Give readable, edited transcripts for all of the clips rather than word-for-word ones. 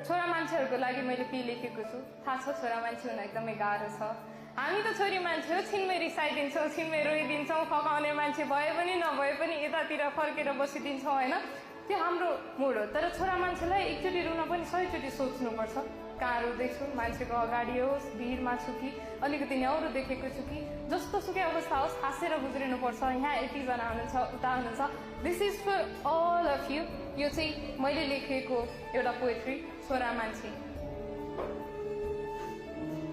छोरा मान्छेहरूको लागि मैले के लेखेको छु थाहा छ? छोरा मान्छे हुन एकदमै गाह्रो छ। हामी त छोरी मान्छे हो, छिनमै रिसाइदिन्छौँ, छिनमै रोइदिन्छौँ, फकाउने मान्छे भए पनि नभए पनि यतातिर फर्केर बसिदिन्छौँ होइन, त्यो हाम्रो मुड हो। तर छोरा मान्छेलाई एकचोटि रुन पनि 100 चोटि सोच्नुपर्छ। कहाँ रुँदैछु, मान्छेको अगाडि होस्, भिडमा छु कि अलिकति न्याउरो देखेको छु कि जस्तो सुकै अवस्था होस् हाँसेर गुज्रिनुपर्छ। यहाँ यतिजना हुनुहुन्छ, उता हुनुहुन्छ। This is for all of you. यो चाहिँ मैले लेखेको एउटा पोएट्री, छोरा मान्छे।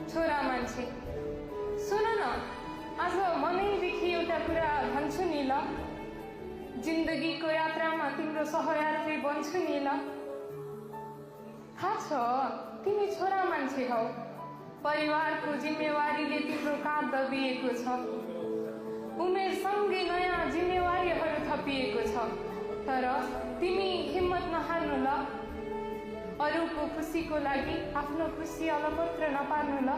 छोरा मान्छे सुन न, आज मनैदेखि एउटा कुरा भन्छु नि ल, जिन्दगीको यात्रामा तिम्रो सहयात्री बन्छु नि ल। थाहा छ तिमी छोरा मान्छे हौ, परिवारको जिम्मेवारीले तिम्रो काँध दबिएको छ, उमेरसँगै नयाँ जिम्मेवारीहरू थपिएको छ। तर तिमी हिम्मत नहार्नु ल, अरूको खुसीको लागि आफ्नो खुसी अलपत्र नपार्नु ल,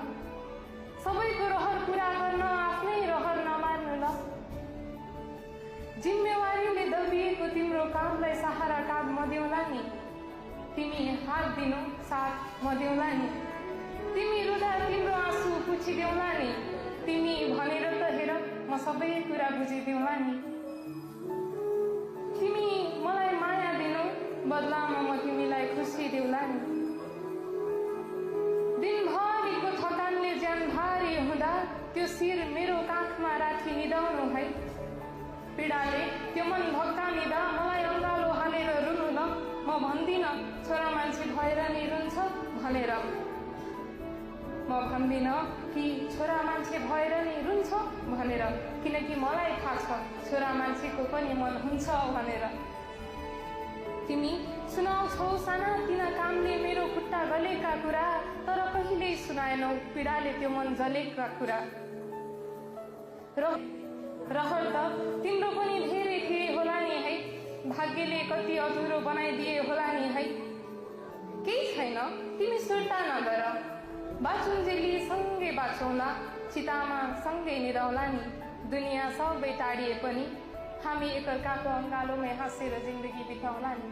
सबैको रहर पुरा गर्न आफ्नै रहर नमार्नु ल। जिम्मेवारीले दबिएको तिम्रो कामलाई सहारा काँध म देउला नि, तिमी हात दिनु साथ म देउला नि, तिमी रुँदा तिम्रो आँसु पुछिदेउला नि, तिमी भनेर त हेर म सबै कुरा बुझिदेउला नि। तिमी मलाई माया दिनु, बदलामा म तिमीलाई खुसी देउला नि। दिनभरिको थकानले ज्यान भारी हुँदा त्यो शिर मेरो काखमा राखी निदाउनु है, पीडाले त्यो मन भक्कानिँदा मलाई अँगालो हालेर रुनु ल। म भन्दिनँ छोरा मान्छे भएर नि रुन्छ भनेर, म भन्दिनँ कि छोरा मान्छे भएर नि रुन्छ भनेर, किनकि मलाई थाहा छ छोरा मान्छेको पनि मन हुन्छ भनेर। तिमी सुनाउँछौ सानातिना कामले मेरो खुट्टा गलेका कुरा, तर कहिल्यै सुनाएनौ पीडाले त्यो मन जलेका कुरा। रहर त तिम्रो पनि धेरै थिए होला नि है, भाग्यले कति अधुरो बनाइदिए होला नि है। केही छैन तिमी सुर्ता नगर, बाँचुन्जेली सँगै बाँचौँला, चितामा सँगै निदाउला नि। दुनियाँ सबै टाढिए पनि हामी एकअर्काको अँगालोमै हाँसेर जिन्दगी बिताउला नि।